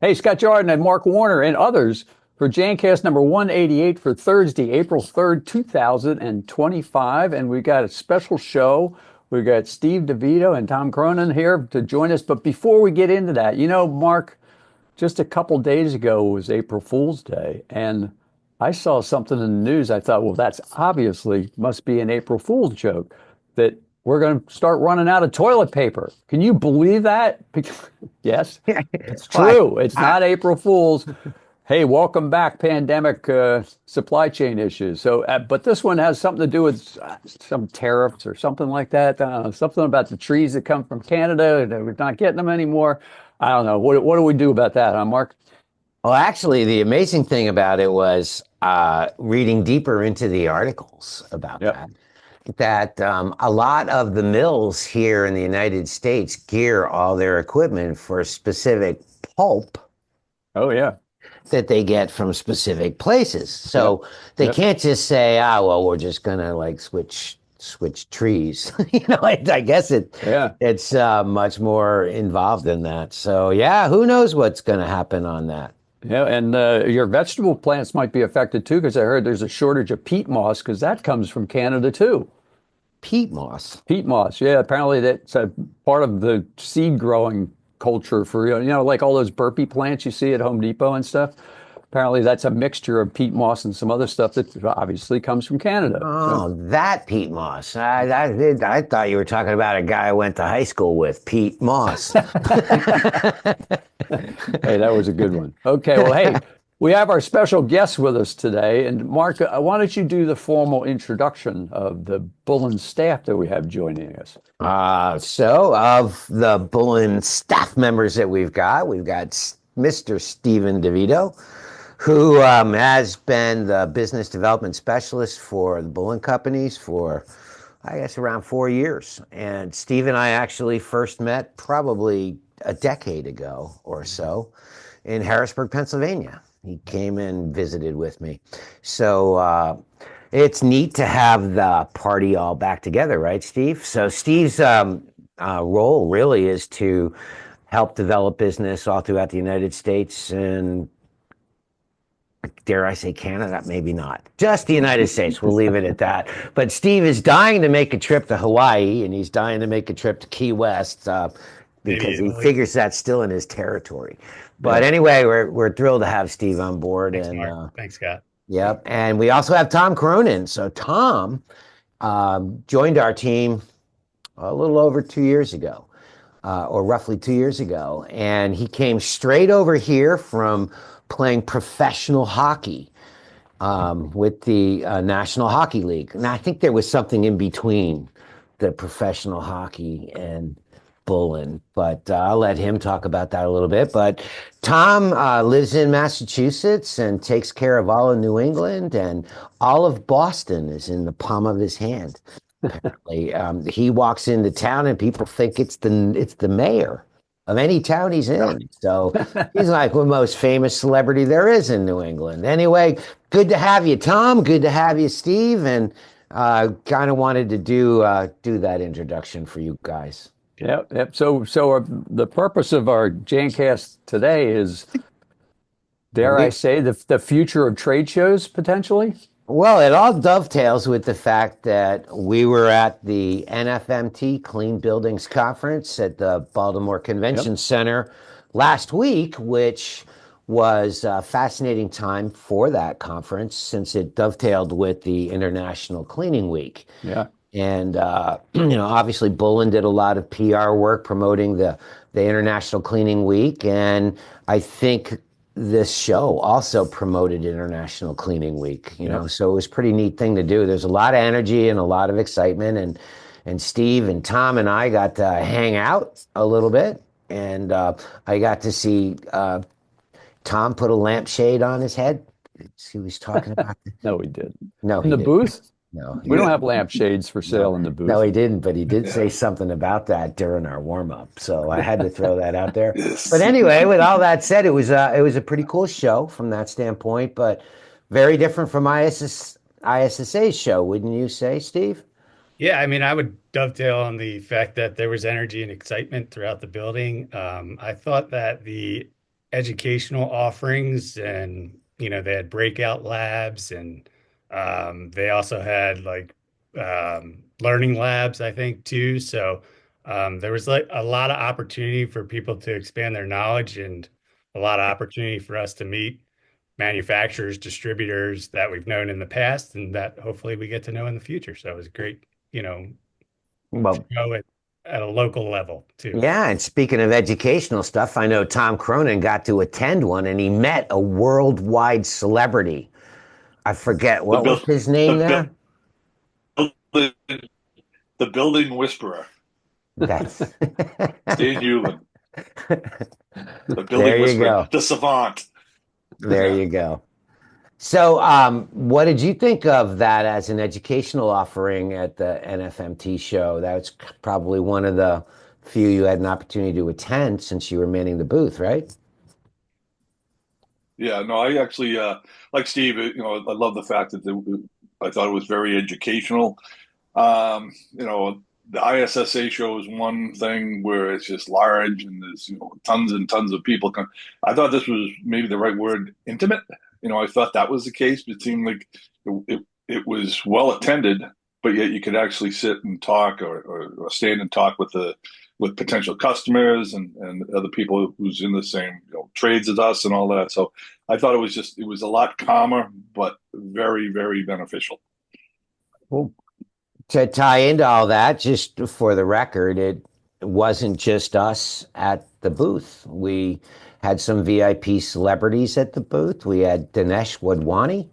Hey, Scott Jordan and Mark Warner and others for Jancast number 188 for Thursday, April 3rd, 2025. And we got a special show. We've got Steve Devito and Tom Cronin here to join us. But before we get into that, Mark, just a couple days ago was April Fool's Day. And I saw something in the news. I thought, well, that's obviously must be an April Fool's joke that we're going to start running out of toilet paper. Can you believe that? Yes, it's Why? true. It's not April Fool's. Hey, welcome back, pandemic supply chain issues. So, but this one has something to do with some tariffs or something like that. I don't know, something about the trees that come from Canada. That we're not getting them anymore. I don't know. What do we do about that, huh, Mark? Well, actually, the amazing thing about it was reading deeper into the articles about Yep. that a lot of the mills here in the United States gear all their equipment for specific pulp Oh, yeah. that they get from specific places. Yep. So they Yep. can't just say, well, we're just gonna like switch trees. I guess Yeah. it's much more involved than that. So yeah, who knows what's gonna happen on that. Yeah, and your vegetable plants might be affected too, because I heard there's a shortage of peat moss because that comes from Canada too. Peat moss. Peat moss, yeah, apparently that's a part of the seed growing culture for, like all those burpee plants you see at Home Depot and stuff. Apparently that's a mixture of peat moss and some other stuff that obviously comes from Canada. So, Oh, that Pete Moss. I thought you were talking about a guy I went to high school with, Pete Moss. hey, that was a good one. Okay, well, hey, we have our special guest with us today. And Mark, why don't you do the formal introduction of the Bullen staff that we have joining us? So of the Bullen staff members that we've got Mr. Stephen DeVito, who has been the business development specialist for the Bullen companies for, I guess, around 4 years. And Steve and I actually first met probably a decade ago or so in Harrisburg, Pennsylvania. He came and visited with me. So it's neat to have the party all back together, right, Steve? So Steve's role really is to help develop business all throughout the United States and, dare I say, Canada? Maybe not. Just the United States. We'll leave it at that. But Steve is dying to make a trip to Hawaii, and he's dying to make a trip to Key West because he figures that's still in his territory. But Yeah. anyway, we're thrilled to have Steve on board. Thanks, And Mark. Thanks, Scott. yep. And we also have Tom Cronin. So Tom joined our team a little over 2 years ago, or roughly 2 years ago. And he came straight over here from playing professional hockey with the National Hockey League. And I think there was something in between the professional hockey and Bullen, but I'll let him talk about that a little bit. But Tom lives in Massachusetts and takes care of all of New England, and all of Boston is in the palm of his hand. Apparently, he walks into town and people think it's the mayor of any town he's in. So he's like the most famous celebrity there is in New England. Anyway, good to have you, Tom. Good to have you, Steve. And kind of wanted to do that introduction for you guys. Yep, yep. So the purpose of our Jancast today is, dare I say, the future of trade shows potentially? Well, it all dovetails with the fact that we were at the NFMT Clean Buildings Conference at the Baltimore Convention Yep. Center last week, which was a fascinating time for that conference since it dovetailed with the International Cleaning Week. Yeah. And obviously Bullen did a lot of PR work promoting the International Cleaning Week, and I think this show also promoted International Cleaning Week. Yep. So it was a pretty neat thing to do. There's a lot of energy and a lot of excitement, and Steve and Tom and I got to hang out a little bit, and I got to see Tom put a lampshade on his head. He was talking about No, we didn't. no, In he the didn't. booth? No, We don't have lampshades for sale in the booth. no, he didn't, but he did say something about that during our warm up. So I had to throw that out there. But anyway, with all that said, it was a pretty cool show from that standpoint, but very different from ISSA's show, wouldn't you say, Steve? Yeah, I mean, I would dovetail on the fact that there was energy and excitement throughout the building. I thought that the educational offerings, and they had breakout labs, and they also had like learning labs, I think, too. So there was like a lot of opportunity for people to expand their knowledge, and a lot of opportunity for us to meet manufacturers, distributors that we've known in the past and that hopefully we get to know in the future. So it was a great, Well, show at a local level too. yeah, and speaking of educational stuff, I know Tom Cronin got to attend one and he met a worldwide celebrity. I forget The what was buil- his name the there. building the building whisperer, That's Stan Hewlin, the there building you whisperer, go. the savant. There Yeah. you go. So, what did you think of that as an educational offering at the NFMT show? That's probably one of the few you had an opportunity to attend since you were manning the booth, right? Yeah, no, I actually like Steve. I love the fact that I thought it was very educational. The ISSA show is one thing where it's just large and there's tons and tons of people. I thought this was maybe the right word, intimate. I thought that was the case, but it seemed like it was well attended, but yet you could actually sit and talk or stand and talk with potential customers and other people who's in the same trades as us and all that. So I thought it was a lot calmer, but very, very beneficial. Cool. To tie into all that, just for the record, it wasn't just us at the booth. We had some VIP celebrities at the booth. We had Dinesh Wadhwani,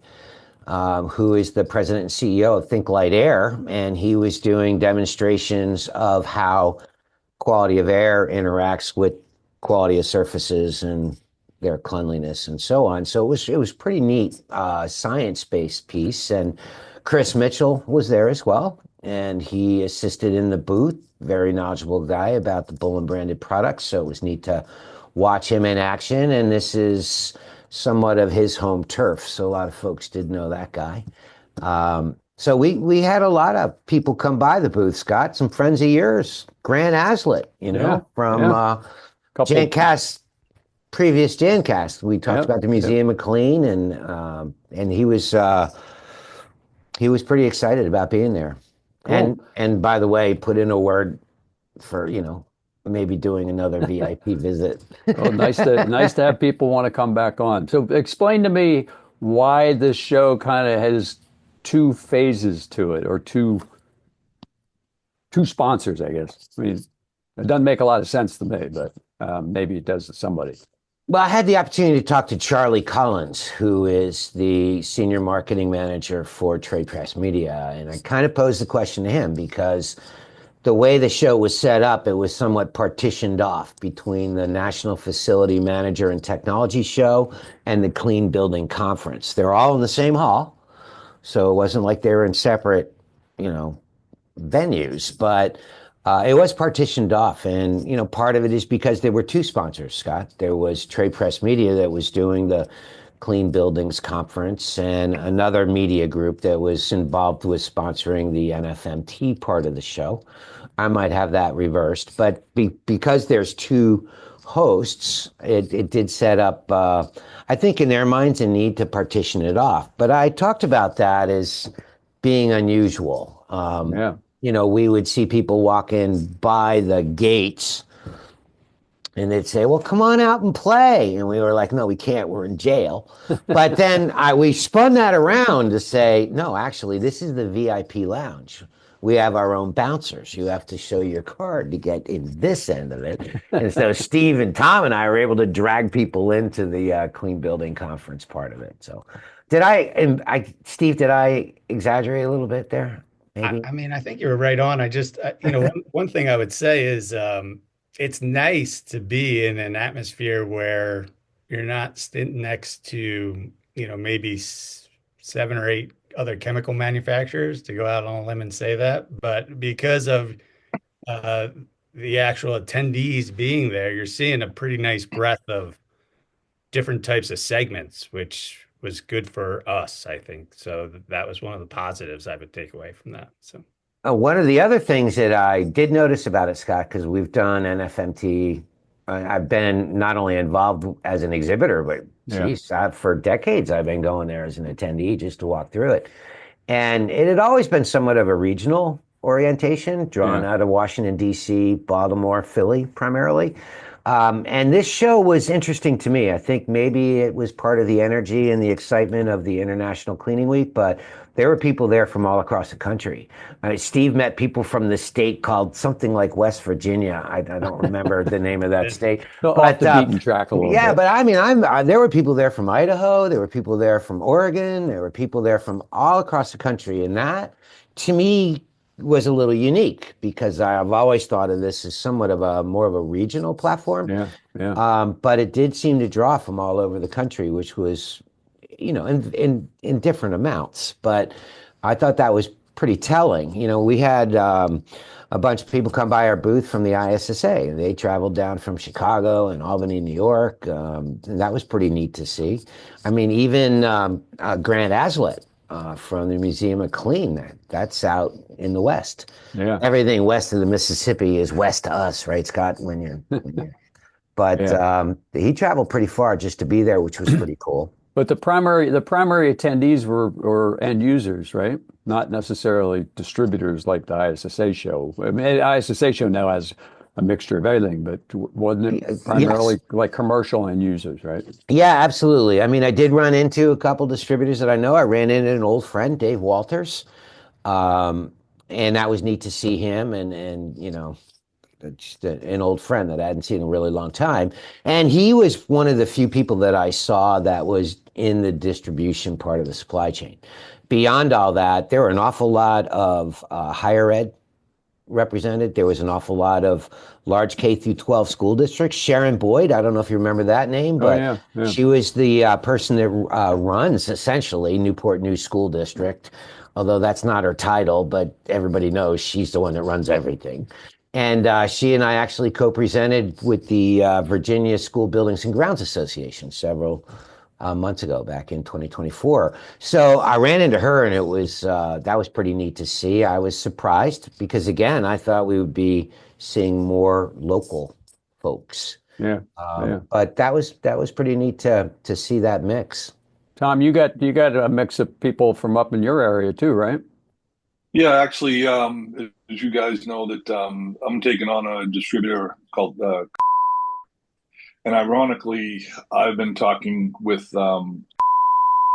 who is the president and CEO of Think Light Air, and he was doing demonstrations of how quality of air interacts with quality of surfaces and their cleanliness and so on. So it was pretty neat, science-based piece. And Chris Mitchell was there as well, and he assisted in the booth. Very knowledgeable guy about the Bullen branded products. So it was neat to watch him in action. And this is somewhat of his home turf. So a lot of folks did know that guy. So we had a lot of people come by the booth, Scott, some friends of yours, Grant Aslett, from Couple. Jancast, previous Jancast. We talked Yep, about the Museum of Clean, and he was pretty excited about being there. Cool. And by the way, put in a word for, maybe doing another VIP visit. Well, nice to have people want to come back on. So explain to me why this show kind of has two phases to it, or two sponsors, I guess. I mean, it doesn't make a lot of sense to me, but maybe it does to somebody. Well, I had the opportunity to talk to Charlie Collins, who is the senior marketing manager for Trade Press Media. And I kind of posed the question to him because the way the show was set up, it was somewhat partitioned off between the National Facility Manager and Technology Show and the Clean Building Conference. They're all in the same hall, so it wasn't like they were in separate, venues, but it was partitioned off. And, part of it is because there were two sponsors, Scott. There was Trade Press Media that was doing the Clean Buildings Conference, and another media group that was involved with sponsoring the NFMT part of the show. I might have that reversed, but because there's two hosts, it did set up, I think in their minds, a need to partition it off. But I talked about that as being unusual. Yeah. We would see people walking by the gates and they'd say, well, come on out and play. And we were like, no, we can't. We're in jail. But then we spun that around to say, no, actually, this is the VIP lounge. We have our own bouncers. You have to show your card to get in this end of it. And so Steve and Tom and I were able to drag people into the Clean Building Conference part of it. So Steve, did I exaggerate a little bit there? Maybe. I mean, I think you were right on. I just, one thing I would say is it's nice to be in an atmosphere where you're not sitting next to, maybe seven or eight other chemical manufacturers, to go out on a limb and say that. But because of uh, the actual attendees being there, you're seeing a pretty nice breadth of different types of segments, which was good for us, I think. So that was one of the positives I would take away from that. So One of the other things that I did notice about it, Scott, because we've done NFMT I've been not only involved as an exhibitor, but Yeah. geez, for decades I've been going there as an attendee just to walk through it. And it had always been somewhat of a regional orientation, drawn Yeah. out of Washington, D.C., Baltimore, Philly, primarily. And this show was interesting to me. I think maybe it was part of the energy and the excitement of the International Cleaning Week, but there were people there from all across the country. Steve met people from the state called something like West Virginia. I don't remember the name of that state. So off But the beaten track a little yeah, bit. but I mean, there were people there from Idaho, there were people there from Oregon, there were people there from all across the country, and that, to me, was a little unique because I've always thought of this as somewhat of a more of a regional platform. Yeah. Yeah. But it did seem to draw from all over the country, which was, in different amounts. But I thought that was pretty telling. We had a bunch of people come by our booth from the ISSA. They traveled down from Chicago and Albany, New York, and that was pretty neat to see. I mean, even Grant Aslett from the Museum of Clean, that's out in the West. Yeah. Everything west of the Mississippi is west to us, right, Scott? But Yeah. he traveled pretty far just to be there, which was pretty cool. But the primary attendees were end users, right? Not necessarily distributors like the ISSA show. I mean, the ISSA show now has a mixture of everything, but wasn't it primarily Yes. like commercial end users, right? Yeah, absolutely. I mean, I did run into a couple distributors that I know. I ran into an old friend, Dave Walters, and that was neat to see him. And just an old friend that I hadn't seen in a really long time. And he was one of the few people that I saw that was in the distribution part of the supply chain. Beyond all that, there were an awful lot of higher ed represented. There was an awful lot of large K through 12 school districts. Sharon Boyd, I don't know if you remember that name, Oh but yeah. Yeah. she was the person that runs essentially Newport News School District, although that's not her title, but everybody knows she's the one that runs everything. And she and I actually co-presented with the Virginia School Buildings and Grounds Association several months ago, back in 2024. So I ran into her, and it was that was pretty neat to see. I was surprised because, again, I thought we would be seeing more local folks. Yeah. Yeah. But that was pretty neat to see that mix. Tom, you got a mix of people from up in your area too, right? Yeah, actually, as you guys know, that I'm taking on a distributor called, and ironically, I've been talking with about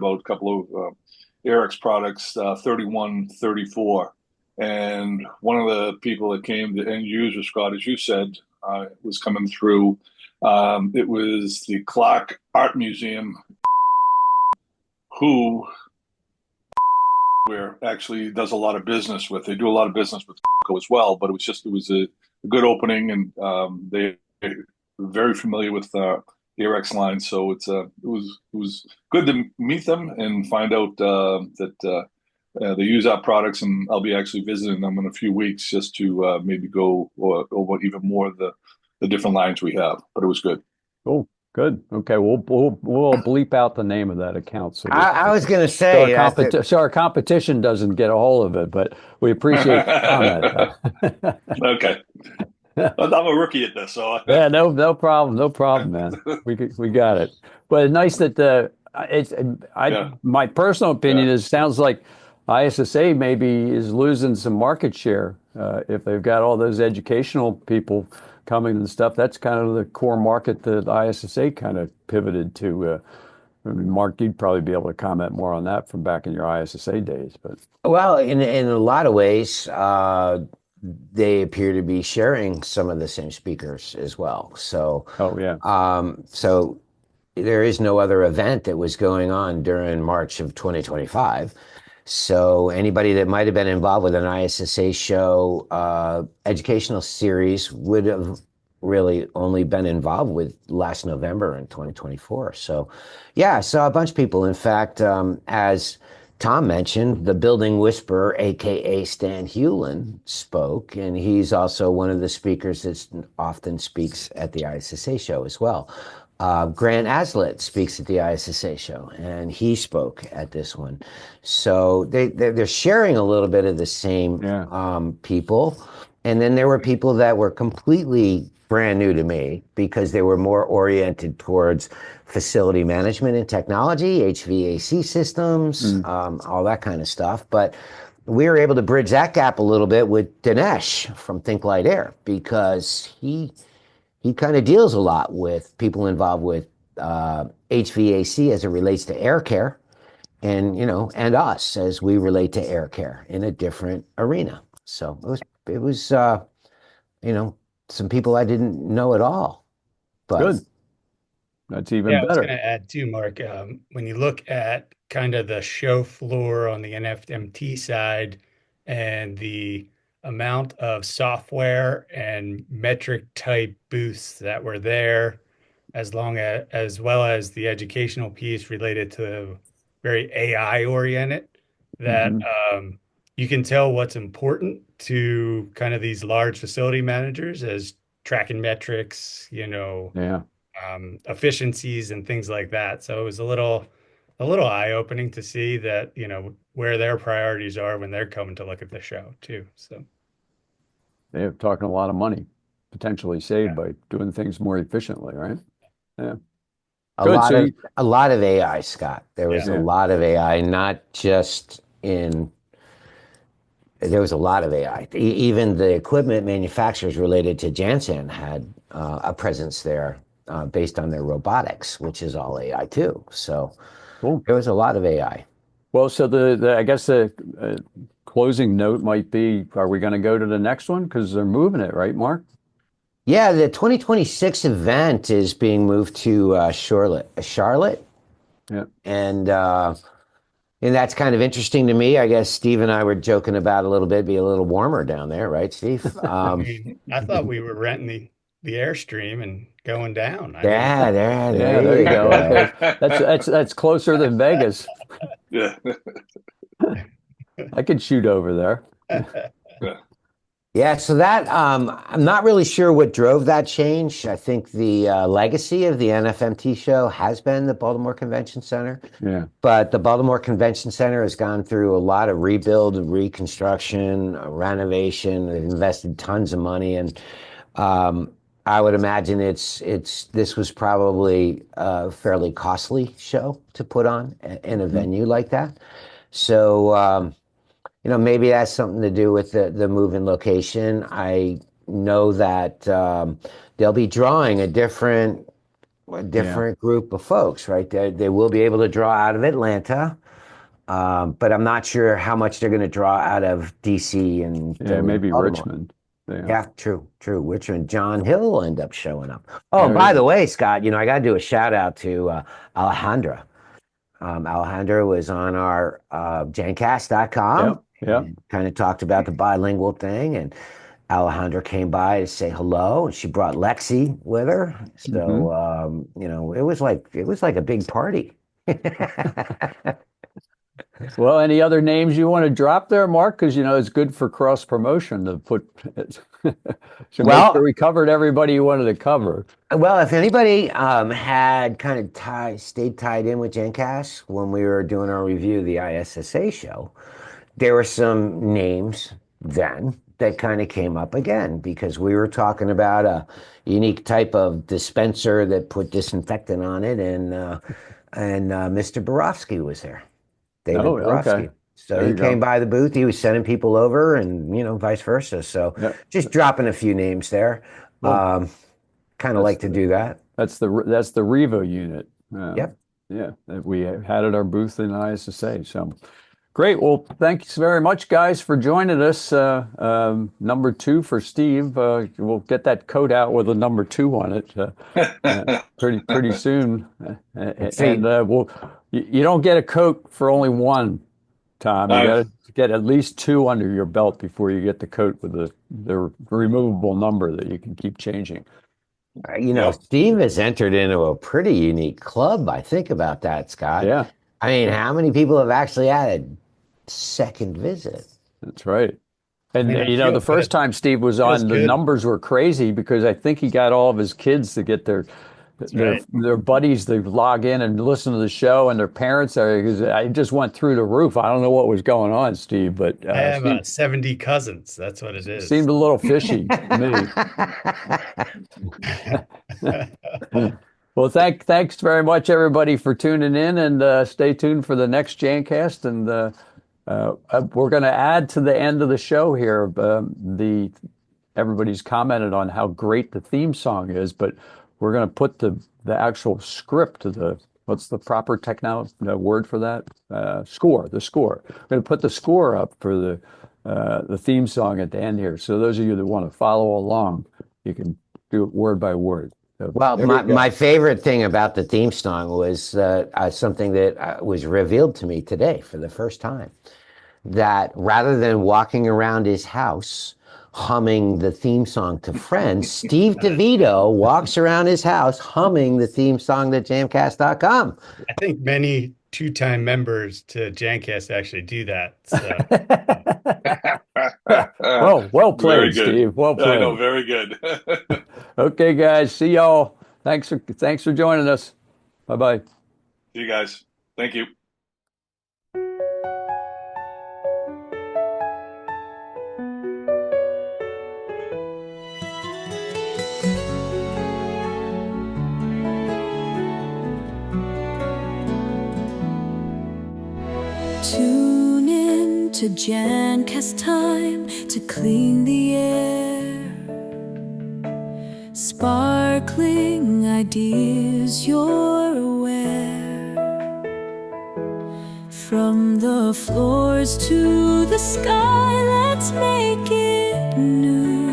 a couple of Eric's products, 31, 34. And one of the people that came, the end user, Scott, as you said, was coming through. It was the Clark Art Museum, who where actually does a lot of business with. They do a lot of business with as well, but it was a good opening, and they're very familiar with the Arex line. So it was good to meet them and find out that they use our products, and I'll be actually visiting them in a few weeks just to maybe go over even more of the different lines we have. But it was good. Cool. Good. Okay. We'll bleep out the name of that account so I was going to say so our competition doesn't get a hold of it, but we appreciate the comment. Okay. I'm a rookie at this, so Yeah, no problem, man. We got it. But it's nice that my personal opinion is sounds like ISSA maybe is losing some market share if they've got all those educational people coming and stuff. That's kind of the core market that ISSA kind of pivoted to. I mean, Mark, you'd probably be able to comment more on that from back in your ISSA days, but well, in a lot of ways, they appear to be sharing some of the same speakers as well. So, oh yeah, so there is no other event that was going on during March of 2025. So anybody that might have been involved with an ISSA show, educational series would have really only been involved with last November in 2024. So yeah, I saw a bunch of people. In fact, as Tom mentioned, the building whisperer, AKA Stan Hewlin, spoke, and he's also one of the speakers that often speaks at the ISSA show as well. Grant Aslett speaks at the ISSA show, and he spoke at this one. So they're sharing a little bit of the same people. And then there were people that were completely brand new to me because they were more oriented towards facility management and technology, HVAC systems, all that kind of stuff. But we were able to bridge that gap a little bit with Dinesh from Think Light Air because he kind of deals a lot with people involved with HVAC as it relates to air care, and and us as we relate to air care in a different arena. So it was some people I didn't know at all, but Good. That's even Yeah, I was better. going to add too, Mark. When you look at kind of the show floor on the NFMT side and the amount of software and metric type booths that were there, as well as the educational piece related to very AI oriented, that Hmm. you can tell what's important to kind of these large facility managers as tracking metrics, Yeah. efficiencies and things like that. So it was a little eye-opening to see that, where their priorities are when they're coming to look at the show too. So They're talking a lot of money potentially saved yeah, by doing things more efficiently, right? Yeah. a Good. lot So of you, a lot of AI, Scott. There was yeah, a yeah. lot of AI, not just in there was a lot of AI. Even the equipment manufacturers related to Janssen had a presence there based on their robotics, which is all AI too. So Cool. there was a lot of AI. Well, so the I guess the closing note might be, are we going to go to the next one? Because they're moving it, right, Mark? Yeah, the 2026 event is being moved to Charlotte, Yeah. and that's kind of interesting to me. I guess Steve and I were joking about a little bit, be a little warmer down there, right, Steve? I mean, I thought we were renting the Airstream and going down. I mean, Yeah, there Yeah, there you you go. go. Okay. That's closer than Vegas. Yeah. I could shoot over there. Yeah. Yeah, so that I'm not really sure what drove that change. I think the legacy of the NFMT show has been the Baltimore Convention Center, Yeah. but the Baltimore Convention Center has gone through a lot of rebuild, reconstruction, renovation. They've invested tons of money, and I would imagine this was probably a fairly costly show to put on in a Mhm. venue like that. So. Maybe that's something to do with the move in location. I know that they'll be drawing a Yeah. different group of folks, right? They will be able to draw out of Atlanta, but I'm not sure how much they're going to draw out of DC and Yeah, Philly and maybe Baltimore. Richmond. Yeah. Yeah, true, true. Richmond, John Hill will end up showing up. Oh, There by you the go. way, Scott, I got to do a shout out to Alejandra. Alejandra was on our Jancast.com Yep. Yep. and kind of talked about the bilingual thing. And Alejandra came by to say hello, and she brought Lexi with her. Hmm. So it was like a big party. Well, any other names you want to drop there, Mark? Because it's good for cross promotion to put to make sure Well, we covered everybody you wanted to cover. Well, if anybody had kind of stayed tied in with Jancast when we were doing our review of the ISSA show, there were some names then that kind of came up again because we were talking about a unique type of dispenser that put disinfectant on it, and Mr. Borofsky was there, David Oh, okay. Borofsky. So There he you came go. by the booth. He was sending people over, and vice versa. So Yep. just dropping a few names there. Well, Um, Kind of that's like to do that. that's the Revo unit. Yep. Yeah, that we had at our booth in ISSA. So great. Well, thanks very much, guys, for joining us. Number two for Steve. We'll get that coat out with a number two on it pretty soon. And See, you don't get a coat for only one, Tom. You Uh, got to get at least two under your belt before you get the coat with the removable number that you can keep changing. yeah. Steve has entered into a pretty unique club. I think about that, Scott. Yeah, I mean, how many people have actually had a second visit? that's right. I And mean, I the feel first good. time Steve was Feels on, the good. numbers were crazy because I think he got all of his kids to get their buddies, they log in and listen to the show, and their parents are, because I just went through the roof. I don't know what was going on, Steve, but I have 70 cousins. That's what it is. seemed a little fishy to me. Well, thanks very much, everybody, for tuning in, and stay tuned for the next Jancast. And we're going to add to the end of the show here. Everybody's commented on how great the theme song is, but we're going to put the actual script to what's the proper word for that? Score. The score. We're going to put the score up for the theme song at the end here. So those of you that want to follow along, you can do it word by word. So well, my favorite thing about the theme song was something that was revealed to me today for the first time. That rather than walking around his house humming the theme song to Friends, Steve Devito walks around his house humming the theme song to Jancast.com. I think many two-time members to Jancast actually do that. So. well played, Steve. Well played. I know, very good. Okay, guys. See y'all. Thanks for joining us. Bye-bye. See you guys. Thank you. Tune in to Jancast time to clean the air. Sparkling ideas you're aware. From the floors to the sky, let's make it new.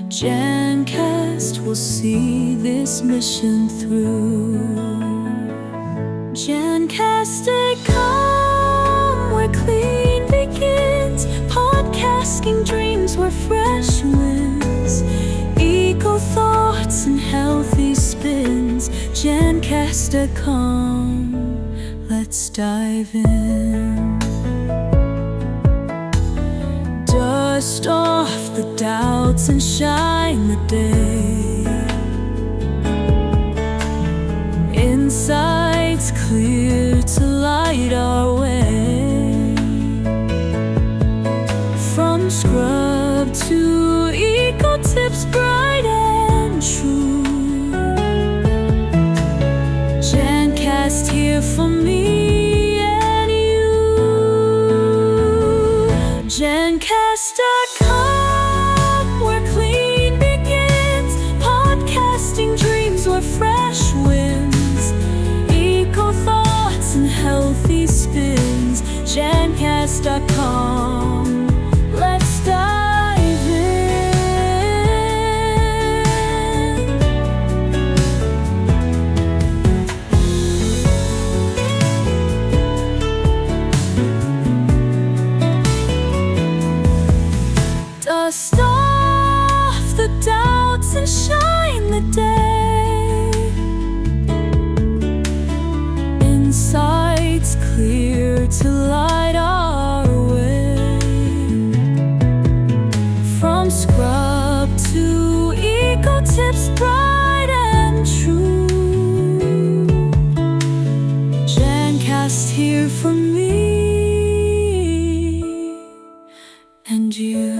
Jancast will see this mission through. Jancast.com, where clean begins. Podcasting dreams where fresh winds. Eco thoughts and healthy spins. Jancast.com, let's dive in. Dust off the doubts and shine the day. Insights clear to light our way. From scrub to eco tips, bright and true. Jancast here for me and you. Jancast.com, where clean begins. Podcasting dreams where fresh winds. Eco thoughts and healthy spins. Jancast.com, let's dive in. Dust off the doubts and shine the day. Insights clear to light our way. From scrub to eco tips, bright and true. Jancast here for me and you.